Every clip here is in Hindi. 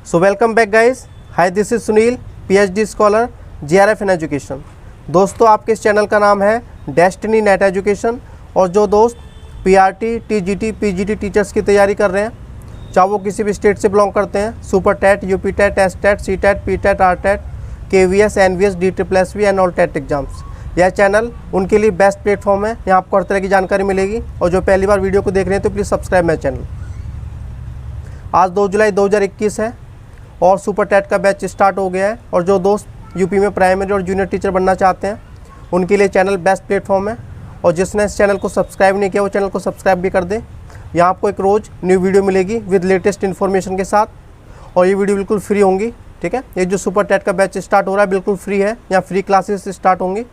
So welcome back guys. Hi, this is Sunil, PhD scholar, GRF in education. दोस्तों, आपके इस चैनल का नाम है डेस्टिनी नेट एजुकेशन। और जो दोस्त पीआरटी, टीजीटी, पीजीटी टीचर्स की तैयारी कर रहे हैं, चाहे वो किसी भी स्टेट से बिलोंग करते हैं, super TET, UP TET, S TET, C TET, P TET, R TET, KVS, NVS, DSSB and all TET exams, यह चैनल उनके लिए बेस्ट प्लेटफॉर्म है। यहाँ आपको हर तरह की जानकारी मिलेगी। और जो पहली बार वीडियो को देख रहे हैं तो प्लीज़ सब्सक्राइब माई चैनल। आज 2 जुलाई 2021 है और सुपर टेट का बैच स्टार्ट हो गया है। और जो दोस्त यूपी में प्राइमरी और जूनियर टीचर बनना चाहते हैं, उनके लिए चैनल बेस्ट प्लेटफॉर्म है। और जिसने इस चैनल को सब्सक्राइब नहीं किया, वो चैनल को सब्सक्राइब भी कर दे। यहाँ आपको एक रोज़ न्यू वीडियो मिलेगी विद लेटेस्ट इन्फॉर्मेशन के साथ, और ये वीडियो बिल्कुल फ्री होंगी। ठीक है, ये जो सुपर टेट का बैच स्टार्ट हो रहा है बिल्कुल फ्री है। यहाँ फ्री क्लासेस स्टार्ट होंगी।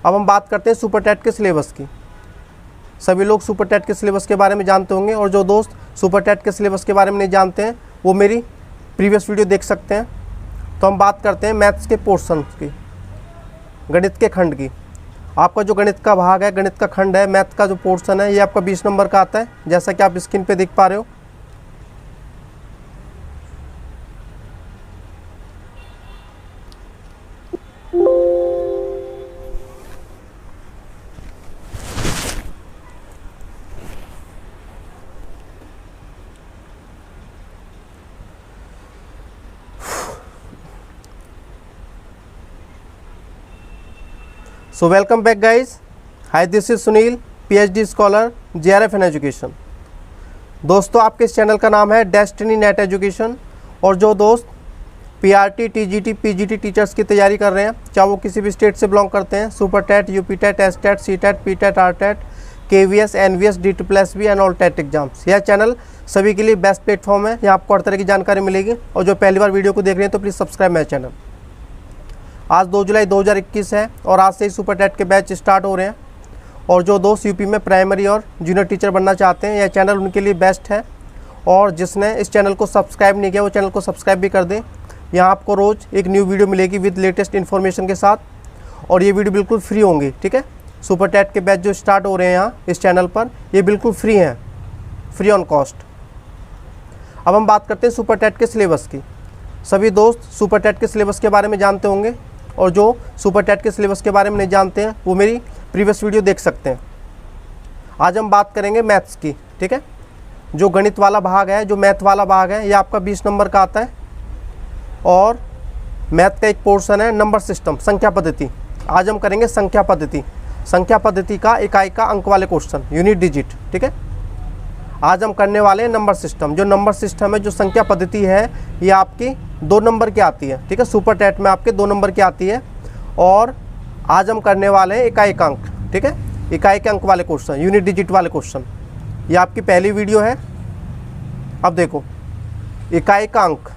अब हम बात करते हैं सुपर टेट के सिलेबस की। सभी लोग सुपर टेट के सिलेबस के बारे में जानते होंगे, और जो दोस्त सुपर टेट के सिलेबस के बारे में नहीं जानते हैं, वो मेरी प्रीवियस वीडियो देख सकते हैं। तो हम बात करते हैं मैथ्स के पोर्शन की, गणित के खंड की। आपका जो गणित का भाग है, गणित का खंड है, मैथ का जो पोर्शन है, ये आपका 20 नंबर का आता है, जैसा कि आप स्क्रीन पे देख पा रहे हो। So welcome back guys. Hi, this is Sunil, PhD scholar, GRF in education. दोस्तों, आपके इस चैनल का नाम है डेस्टिनी नेट एजुकेशन। और जो दोस्त पीआरटी, टीजीटी, पीजीटी टीचर्स की तैयारी कर रहे हैं, चाहे वो किसी भी स्टेट से बिलोंग करते हैं, super TET, UP TET, S TET, C TET, P TET, R TET, KVS, NVS, DSSB and all TET exams, यह चैनल सभी के लिए बेस्ट प्लेटफॉर्म है। यहाँ आपको हर तरह की जानकारी मिलेगी। और जो पहली बार वीडियो को देख रहे हैं तो प्लीज़ सब्सक्राइब माई चैनल। आज 2 जुलाई 2021 है और आज से ही सुपर टेट के बैच स्टार्ट हो रहे हैं। और जो दोस्त यूपी में प्राइमरी और जूनियर टीचर बनना चाहते हैं, यह चैनल उनके लिए बेस्ट है। और जिसने इस चैनल को सब्सक्राइब नहीं किया, वो चैनल को सब्सक्राइब भी कर दें। यहाँ आपको रोज़ एक न्यू वीडियो मिलेगी विद लेटेस्ट इन्फॉर्मेशन के साथ, और ये वीडियो बिल्कुल फ्री होंगी। ठीक है, सुपर टेट के बैच जो स्टार्ट हो रहे हैं यहाँ इस चैनल पर, ये बिल्कुल फ्री हैं, फ्री ऑन कॉस्ट। अब हम बात करते हैं सुपर टेट के सिलेबस की। सभी दोस्त सुपर टेट के सिलेबस के बारे में जानते होंगे, और जो सुपर टेट के सिलेबस के बारे में नहीं जानते हैं, वो मेरी प्रीवियस वीडियो देख सकते हैं। आज हम बात करेंगे मैथ्स की। ठीक है, जो गणित वाला भाग है, जो मैथ वाला भाग है, ये आपका 20 नंबर का आता है। और मैथ का एक पोर्शन है नंबर सिस्टम, संख्या पद्धति। आज हम करेंगे संख्या पद्धति। संख्या पद्धति का इकाई का अंक वाले क्वेश्चन, यूनिट डिजिट। ठीक है, आज हम करने वाले हैं नंबर सिस्टम। जो नंबर सिस्टम है, जो संख्या पद्धति है, ये आपकी 2 नंबर की आती है। ठीक है, सुपर टेट में आपके 2 नंबर की आती है। और आज हम करने वाले हैं इकाई का अंक। ठीक है, इकाई के अंक वाले क्वेश्चन, यूनिट डिजिट वाले क्वेश्चन। ये आपकी पहली वीडियो है। अब देखो, इकाई का अंक,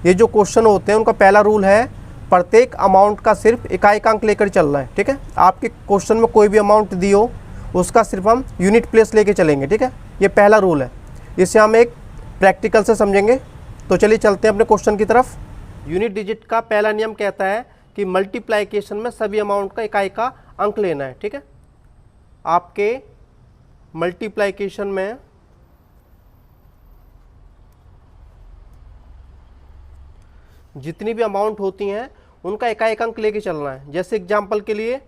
ये जो क्वेश्चन होते हैं, उनका पहला रूल है प्रत्येक अमाउंट का सिर्फ इकाई का अंक लेकर चलना है। ठीक है, आपके क्वेश्चन में कोई भी अमाउंट दी हो, उसका सिर्फ हम यूनिट प्लेस लेके चलेंगे। ठीक है, ये पहला रूल है। इसे हम एक प्रैक्टिकल से समझेंगे। तो चलिए चलते हैं अपने क्वेश्चन की तरफ। यूनिट डिजिट का पहला नियम कहता है कि मल्टीप्लाइकेशन में सभी अमाउंट का इकाई का अंक लेना है। ठीक है, आपके मल्टीप्लाइकेशन में जितनी भी अमाउंट होती हैं, उनका इकाई का अंक लेके चलना है। जैसे एग्जांपल के लिए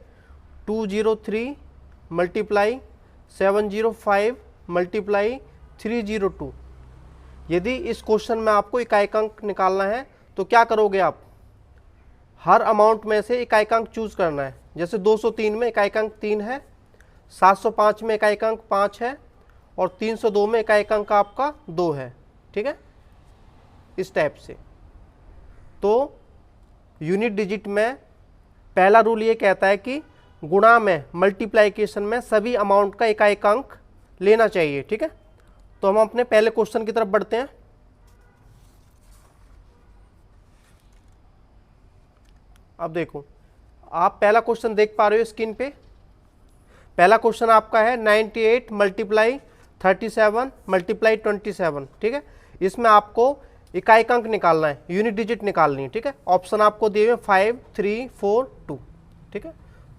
203 मल्टीप्लाई 705 मल्टीप्लाई 302। यदि इस क्वेश्चन में आपको इकाई का अंक निकालना है, तो क्या करोगे आप? हर अमाउंट में से इकाई का अंक चूज करना है। जैसे 203 में इकाई का अंक 3 है, 705 में इकाई का अंक 5 है, और 302 में इकाई का अंक आपका 2 है। ठीक है, इस टाइप से। तो यूनिट डिजिट में पहला रूल ये कहता है कि गुणा में, मल्टीप्लाइकेशन में सभी अमाउंट का इकाई का अंक लेना चाहिए। ठीक है, तो हम अपने पहले क्वेश्चन की तरफ बढ़ते हैं। अब देखो, आप पहला क्वेश्चन देख पा रहे हो स्क्रीन पे। पहला क्वेश्चन आपका है 98 मल्टीप्लाई 37 मल्टीप्लाई 27। ठीक है, इसमें आपको इकाई का अंक निकालना है, यूनिट डिजिट निकालनी है। ठीक है, ऑप्शन आपको दिए हुए 5, 3, 4, 2। ठीक है,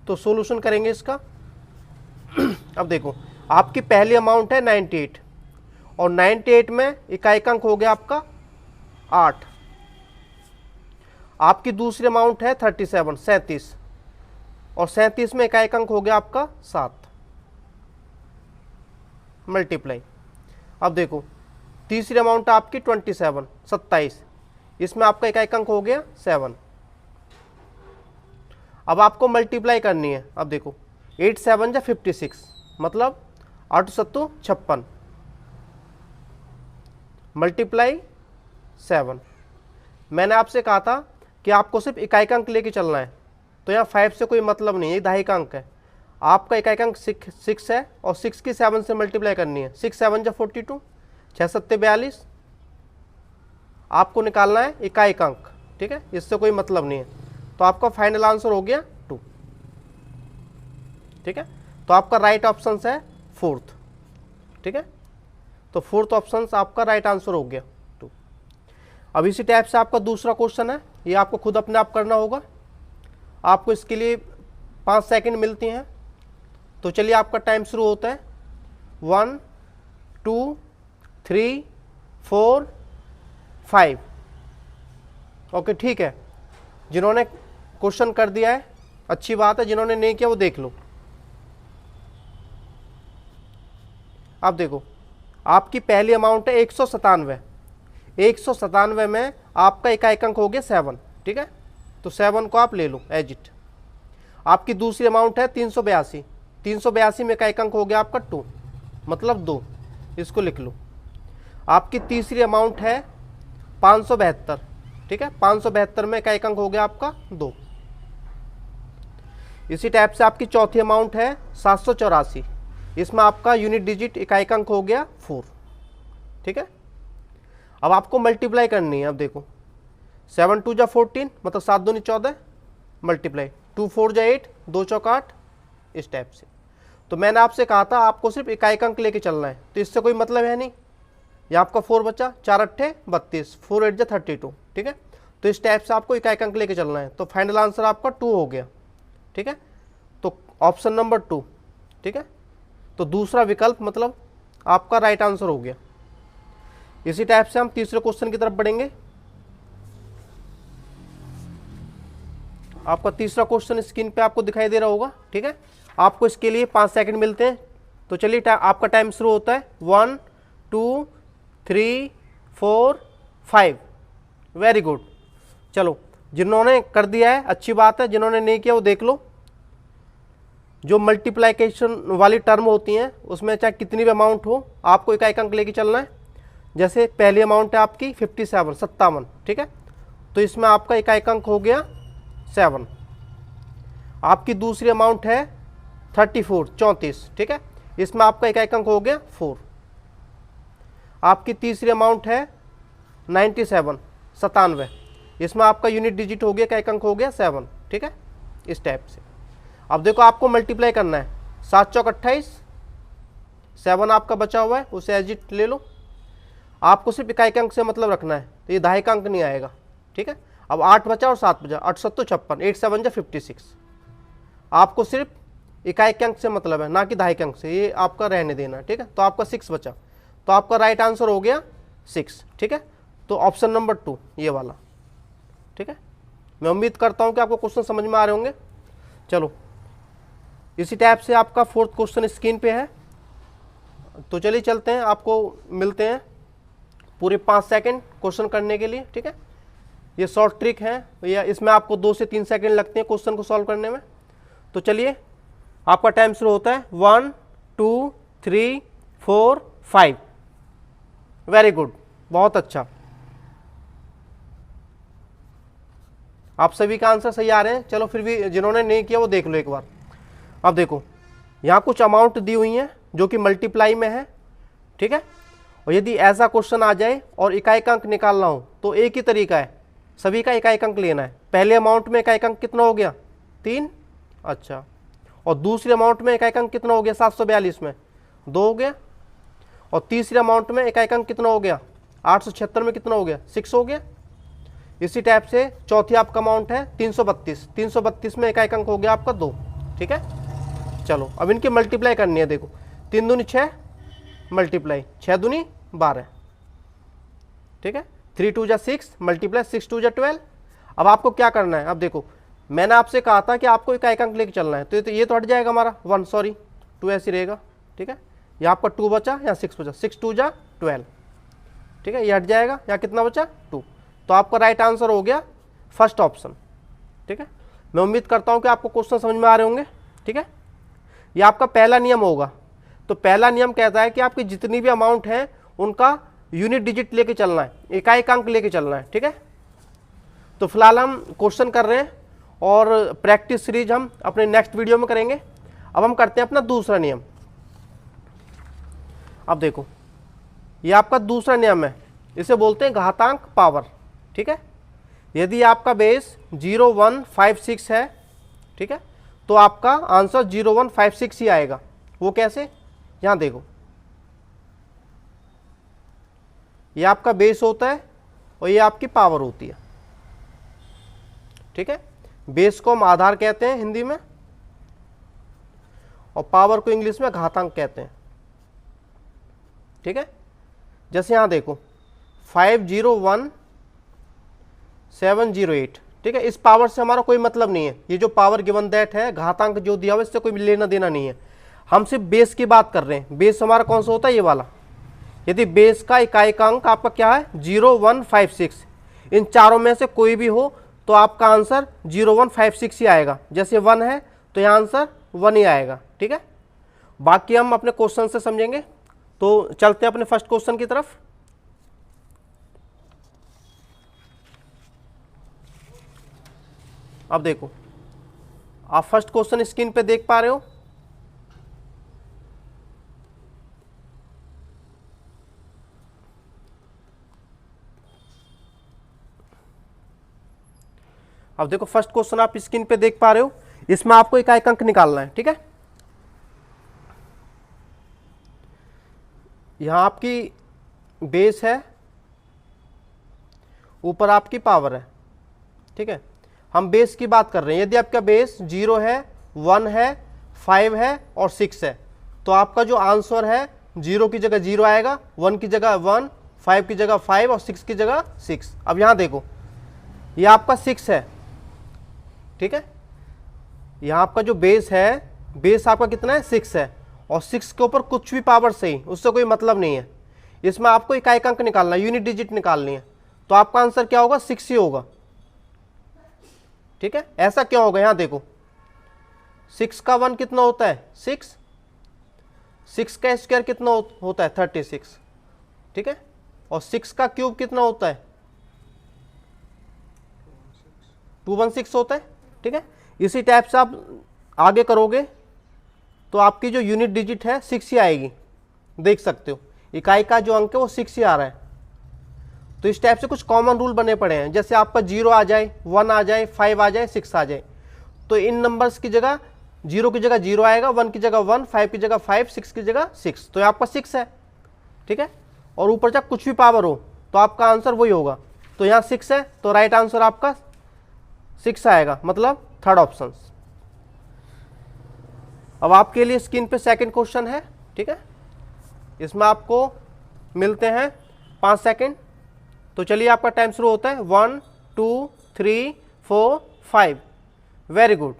तो सॉल्यूशन करेंगे इसका। अब देखो, आपकी पहली अमाउंट है 98, और 98 में इकाई का अंक हो गया आपका 8। आपकी दूसरी अमाउंट है 37 37, और 37 में इकाई अंक हो गया आपका 7 मल्टीप्लाई। अब देखो तीसरी अमाउंट आपकी 27 27, इसमें आपका इकाई अंक हो गया 7। अब आपको मल्टीप्लाई करनी है। अब देखो 8 7 जा 56, मतलब 8 7 56 मल्टीप्लाई 7। मैंने आपसे कहा था कि आपको सिर्फ इकाई अंक लेके चलना है, तो यहाँ 5 से कोई मतलब नहीं है, ये दहाई का अंक है। आपका इकाई अंक 6 है और 6 की 7 से मल्टीप्लाई करनी है। 6 7 जा 42, 6 7 42, आपको निकालना है इकाई अंक, ठीक है, इससे कोई मतलब नहीं है। तो आपका फाइनल आंसर हो गया 2, ठीक है। तो आपका राइट ऑप्शन है 4th, ठीक है। तो 4th ऑप्शन आपका राइट आंसर हो गया 2। अब इसी टाइप से आपका दूसरा क्वेश्चन है, ये आपको खुद अपने आप करना होगा। आपको इसके लिए 5 सेकंड मिलती हैं। तो चलिए आपका टाइम शुरू होता है। 1 2 3 4 5। ओके, ठीक है। जिन्होंने क्वेश्चन कर दिया है अच्छी बात है, जिन्होंने नहीं किया वो देख लो। अब देखो आपकी पहली अमाउंट है 197। 197 में आपका इकाई अंक हो गया 7, ठीक है, तो 7 को आप ले लो एज इट। आपकी दूसरी अमाउंट है 382। 382 में इकाई अंक हो गया आपका 2, मतलब 2, इसको लिख लो। आपकी तीसरी अमाउंट है 572, ठीक है, 572 में इकाई अंक हो गया आपका 2। इसी टाइप से आपकी चौथी अमाउंट है 784, इसमें आपका यूनिट डिजिट इकाई अंक हो गया 4, ठीक है। अब आपको मल्टीप्लाई करनी है। अब देखो 7 2 जा 14, मतलब 7 दूनी 14 मल्टीप्लाई 2 4 जा 8, 2 चौक 8, इस टाइप से। तो मैंने आपसे कहा था आपको सिर्फ इकाई अंक लेके चलना है, तो इससे कोई मतलब है नहीं। ये आपका 4 बचा, 4 8 32, 4 8 जा 32, ठीक है। तो इस टाइप से आपको इकाई अंक लेके चलना है। तो फाइनल आंसर आपका 2 हो गया, ठीक है। तो ऑप्शन नंबर 2, ठीक है। तो दूसरा विकल्प मतलब आपका राइट आंसर हो गया। इसी टाइप से हम तीसरे क्वेश्चन की तरफ बढ़ेंगे। आपका तीसरा क्वेश्चन स्क्रीन पे आपको दिखाई दे रहा होगा, ठीक है। आपको इसके लिए 5 सेकंड मिलते हैं। तो चलिए आपका टाइम शुरू होता है। 1 2 3 4 5। Very good. चलो, जिन्होंने कर दिया है अच्छी बात है, जिन्होंने नहीं किया वो देख लो। जो मल्टीप्लिकेशन वाली टर्म होती हैं उसमें चाहे कितनी भी अमाउंट हो, आपको इकाई अंक लेके चलना है। जैसे पहली अमाउंट है आपकी 57 57, ठीक है, तो इसमें आपका इकाई अंक हो गया 7। आपकी दूसरी अमाउंट है 34 34, ठीक है, इसमें आपका इकाई अंक हो गया 4। आपकी तीसरी अमाउंट है 97 97, इसमें आपका यूनिट डिजिट हो गया, इकाई अंक हो गया 7, ठीक है, इस टाइप से। अब देखो आपको मल्टीप्लाई करना है। 7 चौक 28, 7 आपका बचा हुआ है, उसे एज इट ले लो। आपको सिर्फ इकाई अंक से मतलब रखना है, तो ये दहाई का अंक नहीं आएगा, ठीक है। अब 8 बचा और 7 बचा, 8 7 56, 8 7 जा 56। आपको सिर्फ इकाई अंक से मतलब है, ना कि दहाई अंक से, ये आपका रहने देना, ठीक है। तो आपका 6 बचा, तो आपका राइट आंसर हो गया 6, ठीक है। तो ऑप्शन नंबर 2 ये वाला, ठीक है। मैं उम्मीद करता हूँ कि आपको क्वेश्चन समझ में आ रहे होंगे। चलो, इसी टाइप से आपका 4th क्वेश्चन स्क्रीन पे है। तो चलिए चलते हैं, आपको मिलते हैं पूरे 5 सेकंड क्वेश्चन करने के लिए, ठीक है। ये शॉर्ट ट्रिक है, या इसमें आपको 2 से 3 सेकंड लगते हैं क्वेश्चन को सॉल्व करने में। तो चलिए आपका टाइम शुरू होता है। 1 2 3 4 5। वेरी गुड, बहुत अच्छा, आप सभी का आंसर सही आ रहे हैं। चलो फिर भी जिन्होंने नहीं किया वो देख लो एक बार। अब देखो यहाँ कुछ अमाउंट दी हुई हैं जो कि मल्टीप्लाई में है, ठीक है। और यदि ऐसा क्वेश्चन आ जाए और इकाई अंक निकालना हो तो एक ही तरीका है, सभी का इकाई अंक लेना है। पहले अमाउंट में इकाई अंक कितना हो गया 3, अच्छा, और दूसरे अमाउंट में इकाई अंक कितना हो गया 742 में 2 हो गया, और तीसरे अमाउंट में इकाई अंक कितना हो गया 876 में कितना हो गया 6 हो गया। इसी टाइप से चौथी आपका अमाउंट है 332, 332 में इकाई अंक हो गया आपका 2, ठीक है। चलो अब इनकी मल्टीप्लाई करनी है। देखो 3 दूनी 6 मल्टीप्लाई 6 दूनी 12, ठीक है। 3 2 जा 6 मल्टीप्लाई 6 2 जा 12। अब आपको क्या करना है, अब देखो मैंने आपसे कहा था कि आपको इकाई अंक लेके चलना है, तो ये तो हट जाएगा हमारा 1, सॉरी 2 ऐसे रहेगा, ठीक है। यहाँ आपका 2 बचा, यहाँ 6 बचा, 6 2 जा 12, ठीक है, ये हट जाएगा, यहाँ कितना बचा 2। तो आपका राइट आंसर हो गया फर्स्ट ऑप्शन, ठीक है। मैं उम्मीद करता हूँ कि आपको क्वेश्चन समझ में आ रहे होंगे, ठीक है। ये आपका पहला नियम होगा। तो पहला नियम कहता है कि आपकी जितनी भी अमाउंट है उनका यूनिट डिजिट लेके चलना है, इकाई अंक लेके चलना है, ठीक है। तो फिलहाल हम क्वेश्चन कर रहे हैं और प्रैक्टिस सीरीज हम अपने नेक्स्ट वीडियो में करेंगे। अब हम करते हैं अपना दूसरा नियम। अब देखो ये आपका दूसरा नियम है, इसे बोलते हैं घातांक पावर, ठीक है। यदि आपका बेस 0 1 5 6 है, ठीक है, तो आपका आंसर 0 1 5 6 ही आएगा। वो कैसे, यहां देखो ये आपका बेस होता है और ये आपकी पावर होती है, ठीक है। बेस को हम आधार कहते हैं हिंदी में और पावर को इंग्लिश में घातांक कहते हैं, ठीक है। जैसे यहां देखो 501708, ठीक है। इस पावर से हमारा कोई मतलब नहीं है, ये जो पावर गिवन दैट है, घातांक जो दिया हुआ इससे कोई लेना देना नहीं है। हम सिर्फ बेस की बात कर रहे हैं। बेस हमारा कौन सा होता है, ये वाला। यदि बेस का इकाई अंक आपका क्या है 0 1 5 6, इन चारों में से कोई भी हो तो आपका आंसर 0 1 5 6 ही आएगा। जैसे 1 है तो यहाँ आंसर 1 ही आएगा, ठीक है। बाकी हम अपने क्वेश्चन से समझेंगे। तो चलते हैं अपने फर्स्ट क्वेश्चन की तरफ। अब देखो आप फर्स्ट क्वेश्चन स्क्रीन पे देख पा रहे हो। अब देखो फर्स्ट क्वेश्चन आप स्क्रीन पे देख पा रहे हो, इसमें आपको इकाई अंक निकालना है, ठीक है। यहां आपकी बेस है, ऊपर आपकी पावर है, ठीक है। हम बेस की बात कर रहे हैं। यदि आपका बेस 0 है, 1 है, 5 है और 6 है, तो आपका जो आंसर है 0 की जगह 0 आएगा, 1 की जगह 1, 5 की जगह 5 और 6 की जगह 6। अब यहां देखो ये आपका 6 है, ठीक है। यहां आपका जो बेस है, बेस आपका कितना है 6 है और 6 के ऊपर कुछ भी पावर सही, उससे कोई मतलब नहीं है। इसमें आपको इकाई अंक निकालना है, यूनिट डिजिट निकालनी है। तो आपका आंसर क्या होगा, 6 ही होगा, ठीक है। ऐसा क्यों होगा, यहां देखो 6 का 1 कितना होता है 6, 6 का स्क्वायर कितना होता है 36, ठीक है। और 6 का क्यूब कितना होता है 216 होता है, ठीक है। इसी टाइप से आप आगे करोगे तो आपकी जो यूनिट डिजिट है 6 ही आएगी। देख सकते हो इकाई का जो अंक है वो 6 ही आ रहा है। तो इस टाइप से कुछ कॉमन रूल बने पड़े हैं, जैसे आपका 0 आ जाए, 1 आ जाए, 5 आ जाए, 6 आ जाए, तो इन नंबर्स की जगह 0 की जगह 0 आएगा, 1 की जगह 1, 5 की जगह 5, 6 की जगह 6। तो आपका 6 है, ठीक है। और ऊपर जब कुछ भी पावर हो तो आपका आंसर वही होगा। तो यहाँ 6 है तो राइट आंसर आपका 6 आएगा, मतलब थर्ड ऑप्शन। अब आपके लिए स्क्रीन पे सेकंड क्वेश्चन है, ठीक है। इसमें आपको मिलते हैं 5 सेकंड। तो चलिए आपका टाइम शुरू होता है। 1 2 3 4 5। Very good.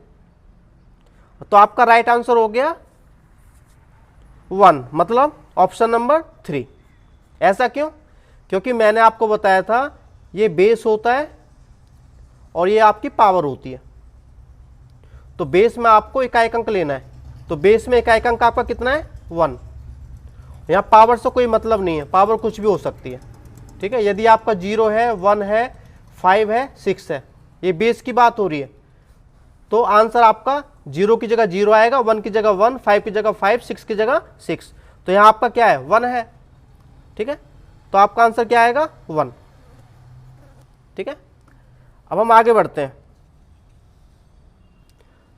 तो आपका राइट आंसर हो गया 1, मतलब ऑप्शन नंबर 3। ऐसा क्यों, क्योंकि मैंने आपको बताया था ये बेस होता है और ये आपकी पावर होती है। तो बेस में आपको इकाई अंक लेना है, तो बेस में इकाई अंक आपका कितना है 1। यहाँ पावर से कोई मतलब नहीं है, पावर कुछ भी हो सकती है, ठीक है। यदि आपका 0 है, 1 है, 5 है, 6 है, ये बेस की बात हो रही है, तो आंसर आपका 0 की जगह 0 आएगा, 1 की जगह 1, 5 की जगह 5, 6 की जगह 6। तो यहाँ आपका क्या है 1 है, ठीक है। तो आपका आंसर क्या आएगा 1, ठीक है। अब हम आगे बढ़ते हैं।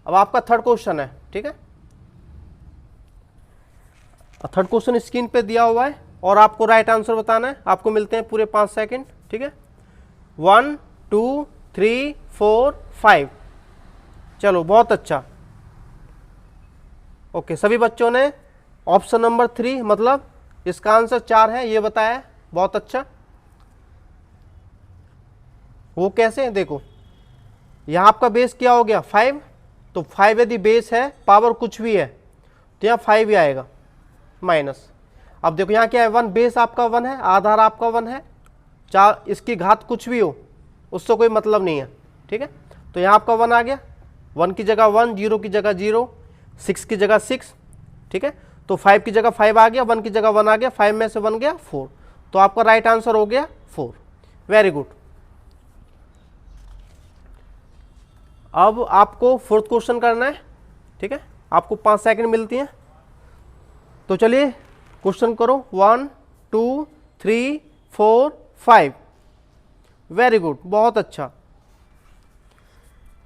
अब आपका थर्ड क्वेश्चन है, ठीक है। थर्ड क्वेश्चन स्क्रीन पे दिया हुआ है और आपको राइट आंसर बताना है। आपको मिलते हैं पूरे 5 सेकंड, ठीक है। 1 2 3 4 5। चलो बहुत अच्छा। ओके, सभी बच्चों ने ऑप्शन नंबर 3 मतलब इसका आंसर 4 है ये बताया, बहुत अच्छा। वो कैसे, देखो यहाँ आपका बेस क्या हो गया 5, तो 5 यदि बेस है, पावर कुछ भी है, तो यहाँ 5 ही आएगा माइनस। अब देखो यहाँ क्या है 1, बेस आपका 1 है, आधार आपका 1 है, चाहे इसकी घात कुछ भी हो उससे कोई मतलब नहीं है, ठीक है। तो यहाँ आपका 1 आ गया, 1 की जगह 1, 0 की जगह 0, 6 की जगह 6, ठीक है। तो 5 की जगह 5 आ गया, 1 की जगह 1 आ गया, 5 में से 1 गया 4, तो आपका राइट आंसर हो गया 4। Very good. अब आपको फोर्थ क्वेश्चन करना है, ठीक है, आपको 5 सेकंड मिलती हैं, तो चलिए क्वेश्चन करो। 1 2 3 4 5। वेरी गुड, बहुत अच्छा,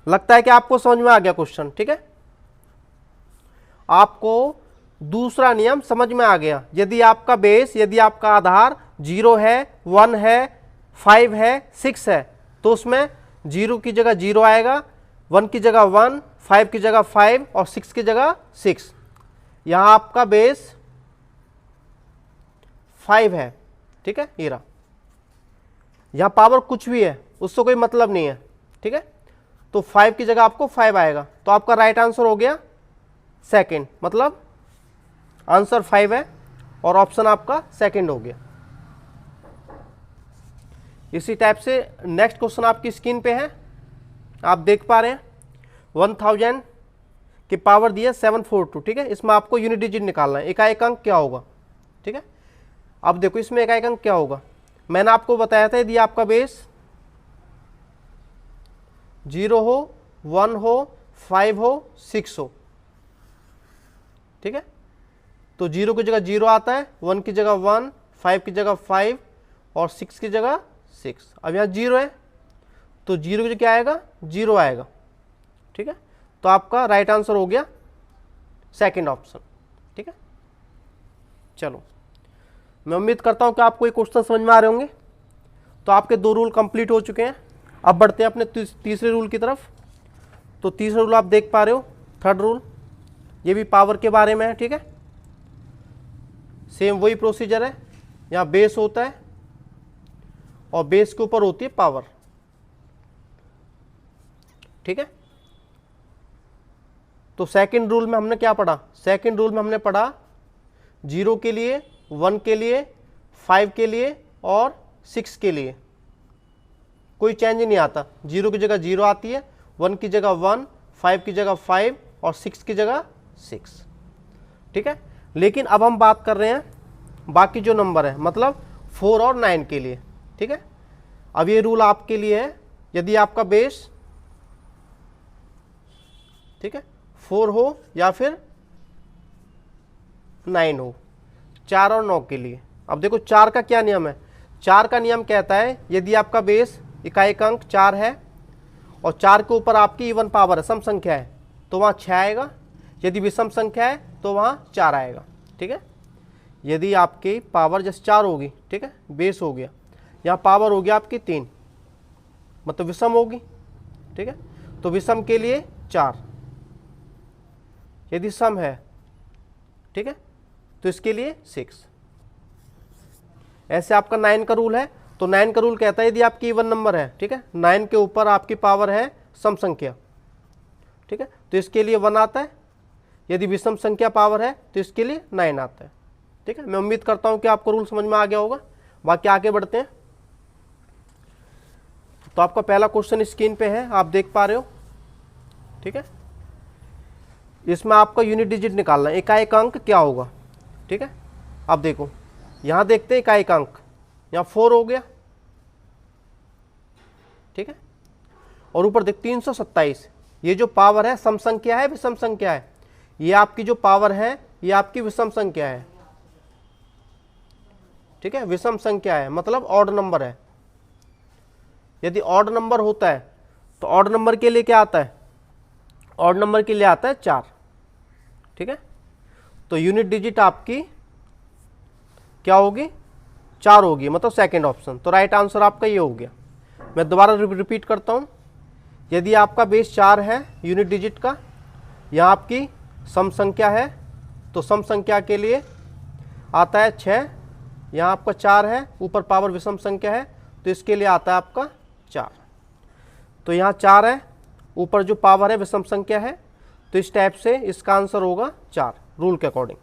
लगता है कि आपको समझ में आ गया क्वेश्चन, ठीक है। आपको दूसरा नियम समझ में आ गया, यदि आपका बेस, यदि आपका आधार 0 है, 1 है, 5 है, 6 है, तो उसमें 0 की जगह 0 आएगा, 1 की जगह 1, 5 की जगह 5 और 6 की जगह 6। यहां आपका बेस 5 है, ठीक है, ये रहा। यहां पावर कुछ भी है उससे कोई मतलब नहीं है, ठीक है। तो 5 की जगह आपको 5 आएगा, तो आपका राइट आंसर हो गया सेकंड, मतलब आंसर 5 है और ऑप्शन आपका सेकंड हो गया। इसी टाइप से नेक्स्ट क्वेश्चन आपकी स्क्रीन पे है, आप देख पा रहे हैं 1000 की पावर दी है 742, ठीक है। इसमें आपको यूनिट डिजिट निकालना है, इकाई अंक क्या होगा, ठीक है। अब देखो इसमें इकाई अंक क्या होगा, मैंने आपको बताया था यदि आपका बेस 0 हो, 1 हो, 5 हो, 6 हो, ठीक है, तो 0 की जगह 0 आता है, 1 की जगह 1, 5 की जगह 5 और 6 की जगह 6। अब यहाँ 0 है, तो 0 की जगह क्या आएगा, 0 आएगा, ठीक है। तो आपका राइट आंसर हो गया सेकंड ऑप्शन, ठीक है। चलो, मैं उम्मीद करता हूँ कि आपको ये क्वेश्चन समझ में आ रहे होंगे। तो आपके 2 रूल कंप्लीट हो चुके हैं, अब बढ़ते हैं अपने तीसरे रूल की तरफ। तो तीसरा रूल आप देख पा रहे हो, थर्ड रूल, ये भी पावर के बारे में है, ठीक है। सेम वही प्रोसीजर है, यहाँ बेस होता है और बेस के ऊपर होती है पावर, ठीक है। तो सेकंड रूल में हमने क्या पढ़ा, सेकंड रूल में हमने पढ़ा 0 के लिए, 1 के लिए, 5 के लिए और 6 के लिए कोई चेंज नहीं आता, 0 की जगह 0 आती है, 1 की जगह 1, 5 की जगह 5 और 6 की जगह 6, ठीक है। लेकिन अब हम बात कर रहे हैं बाकी जो नंबर है, मतलब 4 और 9 के लिए, ठीक है। अब ये रूल आपके लिए है, यदि आपका बेस, ठीक है, 4 हो या फिर 9 हो, 4 और 9 के लिए। अब देखो 4 का क्या नियम है, 4 का नियम कहता है यदि आपका बेस इकाई अंक 4 है और 4 के ऊपर आपकी इवन पावर है, सम संख्या है, तो वहाँ 6 आएगा, यदि विषम संख्या है तो वहाँ 4 आएगा, ठीक है। यदि आपकी पावर जैसे 4 होगी, ठीक है, बेस हो गया, यहाँ पावर हो गया आपकी 3, मतलब विषम होगी, ठीक है। तो विषम के लिए 4, यदि सम है, ठीक है, तो इसके लिए 6। ऐसे आपका 9 का रूल है, तो 9 का रूल कहता है यदि आपकी इवन नंबर है, ठीक है, 9 के ऊपर आपकी पावर है सम संख्या, ठीक है, तो इसके लिए 1 आता है, यदि विषम संख्या पावर है तो इसके लिए 9 आता है, ठीक है। मैं उम्मीद करता हूं कि आपको रूल समझ में आ गया होगा। बाकी आगे बढ़ते हैं। तो आपका पहला क्वेश्चन स्क्रीन पे है, आप देख पा रहे हो, ठीक है। इसमें आपका यूनिट डिजिट निकालना है, इकाई अंक क्या होगा, ठीक है। अब देखो यहां देखते हैं इकाई अंक, यहाँ 4 हो गया, ठीक है, और ऊपर देख 327, ये जो पावर है सम संख्या है विषम संख्या है, ये आपकी जो पावर है ये आपकी विषम संख्या है, ठीक है, विषम संख्या है मतलब ऑड नंबर है। यदि ऑड नंबर होता है तो ऑड नंबर के लिए क्या आता है, ऑड नंबर के लिए आता है 4, ठीक है। तो यूनिट डिजिट आपकी क्या होगी, 4 होगी, मतलब सेकंड ऑप्शन। तो राइट आंसर आपका ये हो गया। मैं दोबारा रिपीट करता हूं, यदि आपका बेस 4 है यूनिट डिजिट का, यहाँ आपकी सम संख्या है, तो सम संख्या के लिए आता है 6, यहाँ आपका 4 है, ऊपर पावर विषम संख्या है, तो इसके लिए आता है आपका 4, तो यहाँ 4 है, ऊपर जो पावर है विषम संख्या है, तो इस टाइप से इसका आंसर होगा 4 रूल के अकॉर्डिंग।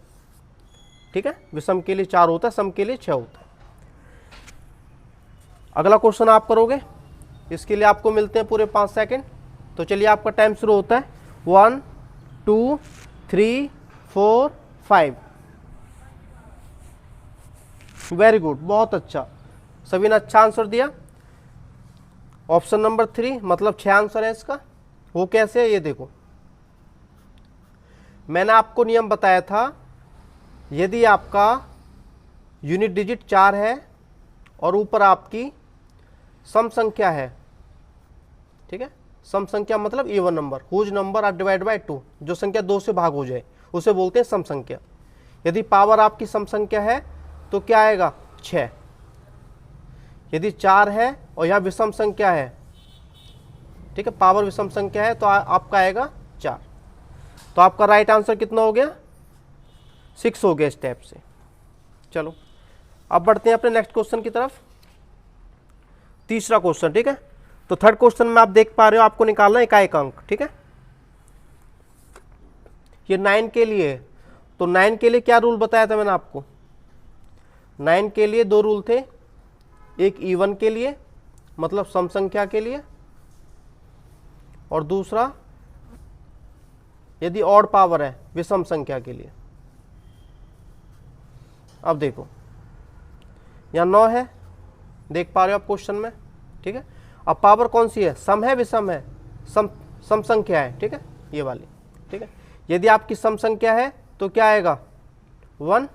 ठीक है, विषम के लिए 4 होता है, सम के लिए 6 होता है। अगला क्वेश्चन आप करोगे, इसके लिए आपको मिलते हैं पूरे 5 सेकंड। तो चलिए आपका टाइम शुरू होता है। 1 2 3 4 5। वेरी गुड, बहुत अच्छा, सभी ने अच्छा आंसर दिया। ऑप्शन नंबर 3 मतलब 6 आंसर है इसका। वो कैसे है ये देखो, मैंने आपको नियम बताया था, यदि आपका यूनिट डिजिट 4 है और ऊपर आपकी सम संख्या है, ठीक है, सम संख्या मतलब even number, whose number are divide by 2, जो संख्या 2 से भाग हो जाए उसे बोलते हैं सम संख्या। यदि पावर आपकी सम संख्या है तो क्या आएगा 6। यदि 4 है और यहाँ विषम संख्या है, ठीक है, पावर विषम संख्या है, तो आपका आएगा 4। तो आपका राइट आंसर कितना हो गया, 6 हो गया इस टाइप से। चलो अब बढ़ते हैं अपने नेक्स्ट क्वेश्चन की तरफ। तीसरा क्वेश्चन, ठीक है। तो थर्ड क्वेश्चन में आप देख पा रहे हो, आपको निकालना है इकाई अंक, ठीक है। ये 9 के लिए है, तो 9 के लिए क्या रूल बताया था मैंने आपको। 9 के लिए 2 रूल थे, एक इवन के लिए मतलब सम संख्या के लिए, और दूसरा यदि ऑड पावर है विषम संख्या के लिए। अब देखो यहाँ 9 है, देख पा रहे हो आप क्वेश्चन में, ठीक है। अब पावर कौन सी है, सम है विषम है, सम संख्या है, ठीक है, ये वाली, ठीक है। यदि आपकी सम संख्या है तो क्या आएगा 1,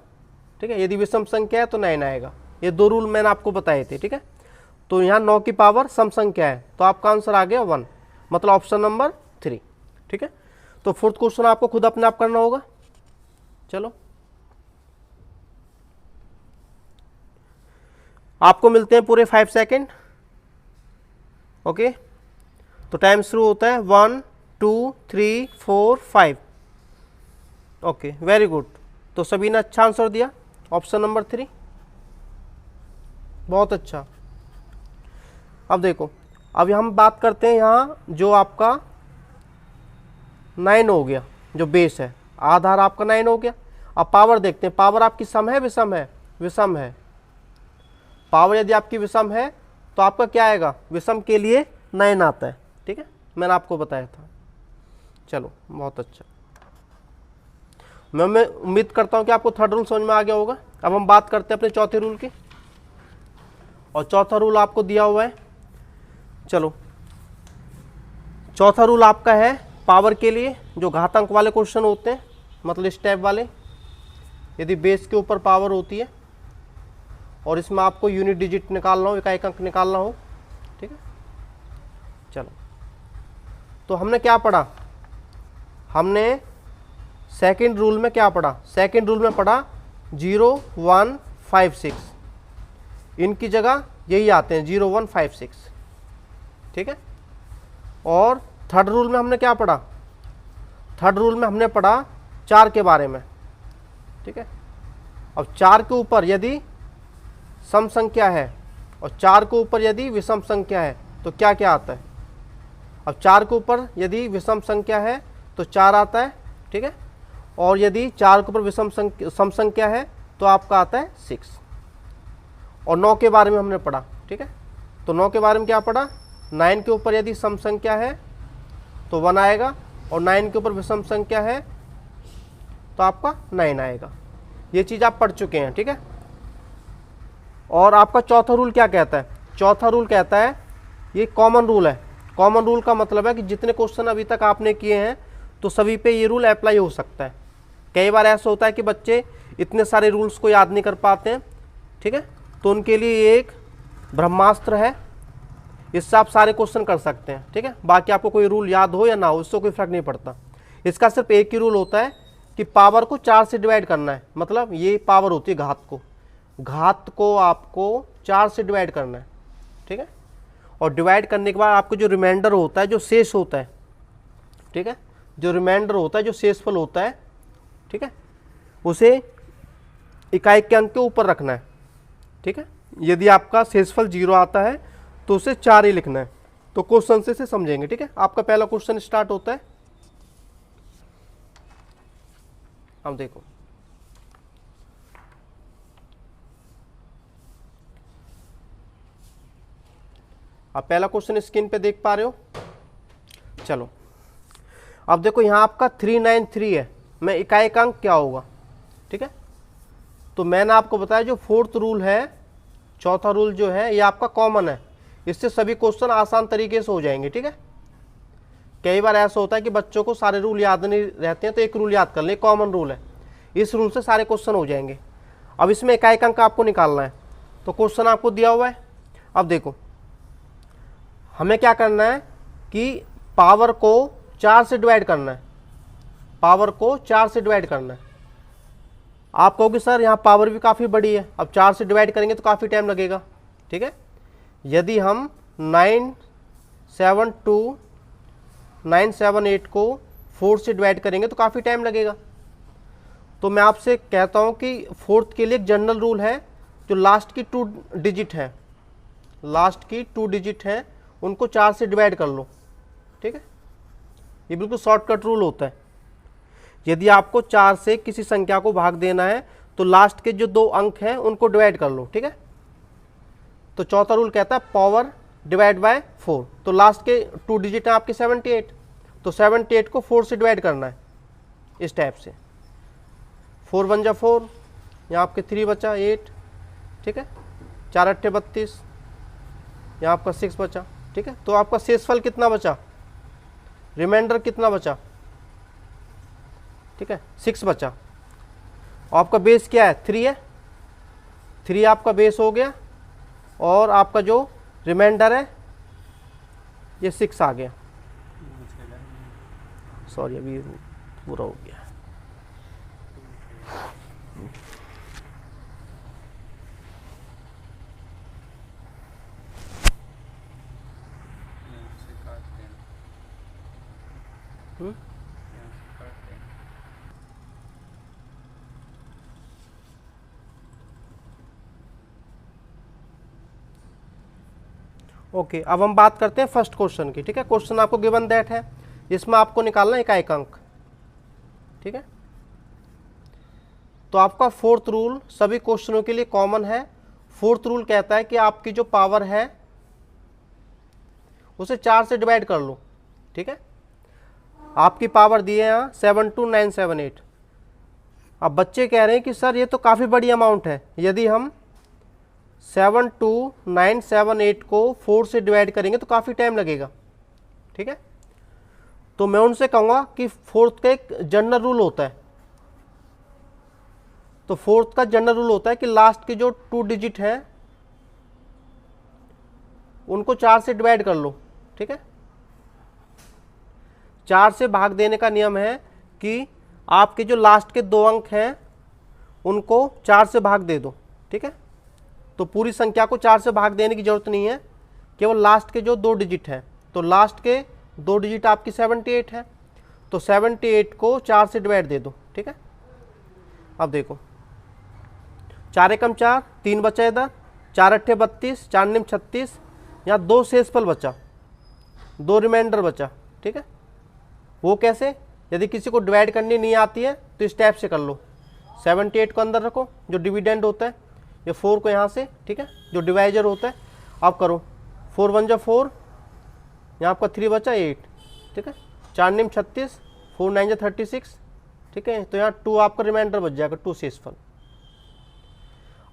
ठीक है। यदि विषम संख्या है तो 9 आएगा। ये 2 रूल मैंने आपको बताए थे, ठीक है। तो यहाँ 9 की पावर सम संख्या है, तो आपका आंसर आ गया 1, मतलब ऑप्शन नंबर 3, ठीक है। तो फोर्थ क्वेश्चन आपको खुद अपने आप करना होगा। चलो आपको मिलते हैं पूरे 5 सेकेंड, ओके। तो टाइम शुरू होता है 1 2 3 4 5। Okay, very good. तो सभी ने अच्छा आंसर दिया, ऑप्शन नंबर 3, बहुत अच्छा। अब देखो, अब हम बात करते हैं यहाँ जो आपका 9 हो गया, जो बेस है, आधार आपका 9 हो गया। अब पावर देखते हैं, पावर आपकी सम है विषम है, विषम है। पावर यदि आपकी विषम है तो आपका क्या आएगा, विषम के लिए 9 आता है, ठीक है, मैंने आपको बताया था। चलो बहुत अच्छा, मैं उम्मीद करता हूँ कि आपको थर्ड रूल समझ में आ गया होगा। अब हम बात करते हैं अपने चौथे रूल की, और चौथा रूल आपको दिया हुआ है। चलो चौथा रूल आपका है पावर के लिए, जो घातांक वाले क्वेश्चन होते हैं, मतलब स्टेप वाले, यदि बेस के ऊपर पावर होती है और इसमें आपको यूनिट डिजिट निकालना हो, इकाई अंक निकालना हो, ठीक है। चलो तो हमने क्या पढ़ा, हमने सेकंड रूल में क्या पढ़ा, सेकंड रूल में पढ़ा 0 1 5 6, इनकी जगह यही आते हैं 0 1 5 6, ठीक है। और थर्ड रूल में हमने क्या पढ़ा, थर्ड रूल में हमने पढ़ा 4 के बारे में, ठीक है। अब 4 के ऊपर यदि सम संख्या है और 4 के ऊपर यदि विषम संख्या है तो क्या क्या आता है। अब 4 के ऊपर यदि विषम संख्या है तो 4 आता है, ठीक है। और यदि 4 के ऊपर सम संख्या है तो आपका आता है 6। और 9 के बारे में हमने पढ़ा, ठीक है। तो 9 के बारे में क्या पढ़ा, 9 के ऊपर यदि सम संख्या है तो 1 आएगा, और 9 के ऊपर विषम संख्या है तो आपका 9 आएगा। ये चीज़ आप पढ़ चुके हैं, ठीक है। और आपका चौथा रूल क्या कहता है, चौथा रूल कहता है, ये कॉमन रूल है। कॉमन रूल का मतलब है कि जितने क्वेश्चन अभी तक आपने किए हैं तो सभी पे ये रूल अप्लाई हो सकता है। कई बार ऐसा होता है कि बच्चे इतने सारे रूल्स को याद नहीं कर पाते हैं, ठीक है, तो उनके लिए ये एक ब्रह्मास्त्र है, इससे आप सारे क्वेश्चन कर सकते हैं, ठीक है। बाकी आपको कोई रूल याद हो या ना हो, इससे कोई फर्क नहीं पड़ता। इसका सिर्फ एक ही रूल होता है कि पावर को 4 से डिवाइड करना है, मतलब ये पावर होती है घात को आपको 4 से डिवाइड करना है, ठीक है। और डिवाइड करने के बाद आपको जो रिमाइंडर होता है, जो शेष होता है, ठीक है, जो रिमाइंडर होता है, जो शेषफल होता है, ठीक है, उसे इकाई के अंक के ऊपर रखना है, ठीक है। यदि आपका शेषफल 0 आता है तो उसे 4 ही लिखना है, तो क्वेश्चन से समझेंगे, ठीक है। आपका पहला क्वेश्चन स्टार्ट होता है। अब देखो, आप पहला क्वेश्चन स्क्रीन पे देख पा रहे हो। चलो अब देखो, यहां आपका 393 है, मैं इकाई का अंक क्या होगा, ठीक है। तो मैंने आपको बताया जो फोर्थ रूल है, चौथा रूल जो है ये आपका कॉमन है, इससे सभी क्वेश्चन आसान तरीके से हो जाएंगे, ठीक है। कई बार ऐसा होता है कि बच्चों को सारे रूल याद नहीं रहते हैं, तो एक रूल याद कर ले, कॉमन रूल है, इस रूल से सारे क्वेश्चन हो जाएंगे। अब इसमें इकाई का अंक आपको निकालना है, तो क्वेश्चन आपको दिया हुआ है। अब देखो, हमें क्या करना है कि पावर को 4 से डिवाइड करना है, पावर को 4 से डिवाइड करना है। आप कहोगे सर यहाँ पावर भी काफ़ी बड़ी है, अब 4 से डिवाइड करेंगे तो काफ़ी टाइम लगेगा, ठीक है। यदि हम 972 978 को 4 से डिवाइड करेंगे तो काफ़ी टाइम लगेगा। तो मैं आपसे कहता हूँ कि फोर्थ के लिए एक जनरल रूल है, जो लास्ट की 2 डिजिट है, लास्ट की 2 डिजिट है, उनको 4 से डिवाइड कर लो, ठीक है। ये बिल्कुल शॉर्टकट रूल होता है। यदि आपको 4 से किसी संख्या को भाग देना है तो लास्ट के जो 2 अंक हैं उनको डिवाइड कर लो, ठीक है। तो चौथा रूल कहता है पावर डिवाइड बाय 4, तो लास्ट के 2 डिजिट हैं आपके 78, तो 78 को 4 से डिवाइड करना है इस टाइप से। 4 1 जा 4, यहाँ आपके 3 बचा 8, ठीक है। 4 8 32, यहाँ आपका 6 बचा, ठीक है। तो आपका शेषफल कितना बचा, रिमाइंडर कितना बचा, ठीक है, 6 बचा। आपका बेस क्या है, 3 है, 3 आपका बेस हो गया, और आपका जो रिमाइंडर है ये 6 आ गया। सॉरी, अभी पूरा हो गया। ओके, अब हम बात करते हैं फर्स्ट क्वेश्चन की, ठीक है। क्वेश्चन आपको गिवन दैट है, इसमें आपको निकालना है इकाई का अंक, ठीक है। तो आपका फोर्थ रूल सभी क्वेश्चनों के लिए कॉमन है। फोर्थ रूल कहता है कि आपकी जो पावर है उसे 4 से डिवाइड कर लो, ठीक है। आपकी पावर दी है यहाँ 72978। अब बच्चे कह रहे हैं कि सर ये तो काफ़ी बड़ी अमाउंट है, यदि हम 72978 को 4 से डिवाइड करेंगे तो काफ़ी टाइम लगेगा, ठीक है। तो मैं उनसे कहूँगा कि फोर्थ का एक जनरल रूल होता है, तो फोर्थ का जनरल रूल होता है कि लास्ट की जो 2 डिजिट हैं उनको 4 से डिवाइड कर लो, ठीक है। 4 से भाग देने का नियम है कि आपके जो लास्ट के 2 अंक हैं उनको 4 से भाग दे दो, ठीक है। तो पूरी संख्या को 4 से भाग देने की जरूरत नहीं है, केवल लास्ट के जो 2 डिजिट हैं। तो लास्ट के 2 डिजिट आपकी 78 है, तो 78 को 4 से डिवाइड दे दो, ठीक है। अब देखो, 4 एकम 4, 3 बचा इधर, 4 अट्ठे 32, 4 निम 36, यहाँ 2 शेषफल बचा, 2 रिमाइंडर बचा, ठीक है। वो कैसे, यदि किसी को डिवाइड करनी नहीं आती है तो इस टाइप से कर लो, 78 को अंदर रखो जो डिविडेंड होता है, ये 4 को यहाँ से, ठीक है, जो डिवाइजर होता है। आप करो 4 1 जा 4, यहाँ आपका 3 बचा 8, ठीक है। 4 निम 36, 4 9 जा 36, ठीक है। तो यहाँ 2 आपका रिमाइंडर बच जाएगा, 2 शेषफल।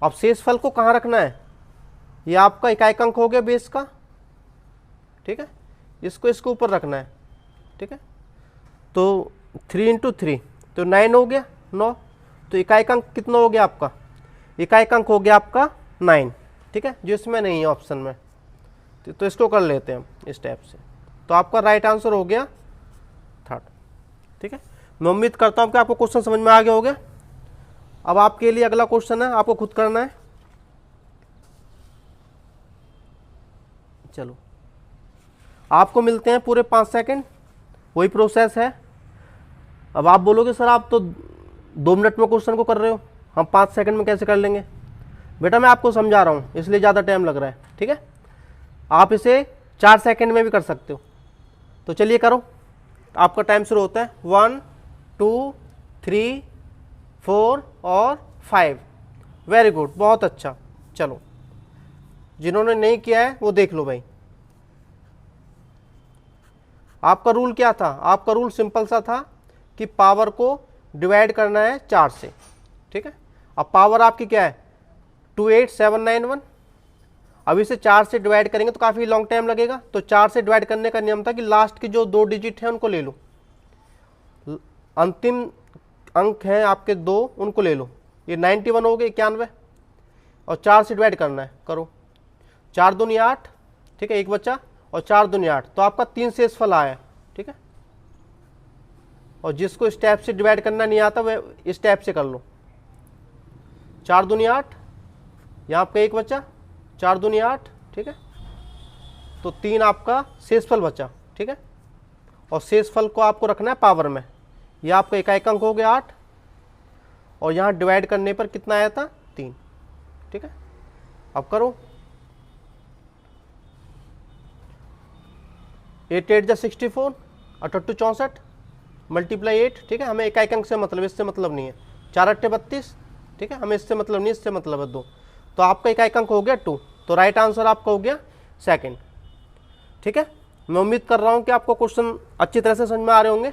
अब शेषफल को कहाँ रखना है, ये आपका इकाई अंक हो गया बेस का, ठीक है। इसको इसके ऊपर रखना है, ठीक है। तो 3 × 3 तो 9 हो गया, 9। तो इकाई अंक कितना हो गया आपका, इकाई अंक हो गया आपका 9, ठीक है, जो इसमें नहीं है ऑप्शन में। तो इसको कर लेते हैं हम इस टाइप से। तो आपका राइट आंसर हो गया 3rd, ठीक है। मैं उम्मीद करता हूँ कि आपको क्वेश्चन समझ में आ गया होगा। अब आपके लिए अगला क्वेश्चन है, आपको खुद करना है। चलो, आपको मिलते हैं पूरे 5 सेकंड, वही प्रोसेस है। अब आप बोलोगे सर आप तो 2 मिनट में क्वेश्चन को कर रहे हो, हम 5 सेकंड में कैसे कर लेंगे। बेटा मैं आपको समझा रहा हूँ इसलिए ज़्यादा टाइम लग रहा है, ठीक है। आप इसे 4 सेकंड में भी कर सकते हो। तो चलिए करो, आपका टाइम शुरू होता है। 1 2 3 4 और 5। वेरी गुड, बहुत अच्छा। चलो, जिन्होंने नहीं किया है वो देख लो भाई। आपका रूल क्या था? आपका रूल सिंपल सा था कि पावर को डिवाइड करना है 4 से, ठीक है। अब पावर आपकी क्या है? 28791। अब इसे 4 से डिवाइड करेंगे तो काफ़ी लॉन्ग टाइम लगेगा, तो 4 से डिवाइड करने का नियम था कि लास्ट की जो 2 डिजिट हैं उनको ले लो, अंतिम अंक हैं आपके 2, उनको ले लो। ये 91 हो गए, 91, और 4 से डिवाइड करना है। करो, 4 दूनी 8, ठीक है, एक बचा, और 4 दूनी 8, तो आपका 3 शेषफल आया, ठीक है। और जिसको स्टेप से डिवाइड करना नहीं आता वह स्टेप से कर लो। 4 दूनी 8, यहाँ आपका एक बचा, 4 दूनी 8, ठीक है, तो 3 आपका शेषफल बचा, ठीक है। और शेषफल को आपको रखना है पावर में। यह आपका इकाई अंक हो गया 8, और यहाँ डिवाइड करने पर कितना आया था? 3, ठीक है। अब करो, 8 8 जा 64, 8 64, मल्टीप्लाई 8, ठीक है। हमें इकाई अंक से मतलब, इससे मतलब नहीं है। 4 8 32, ठीक है, हमें इससे मतलब नहीं, इससे मतलब है 2। तो आपका इकाई अंक हो गया 2, तो राइट आंसर आपका हो गया सेकंड, ठीक है। मैं उम्मीद कर रहा हूँ कि आपको क्वेश्चन अच्छी तरह से समझ में आ रहे होंगे।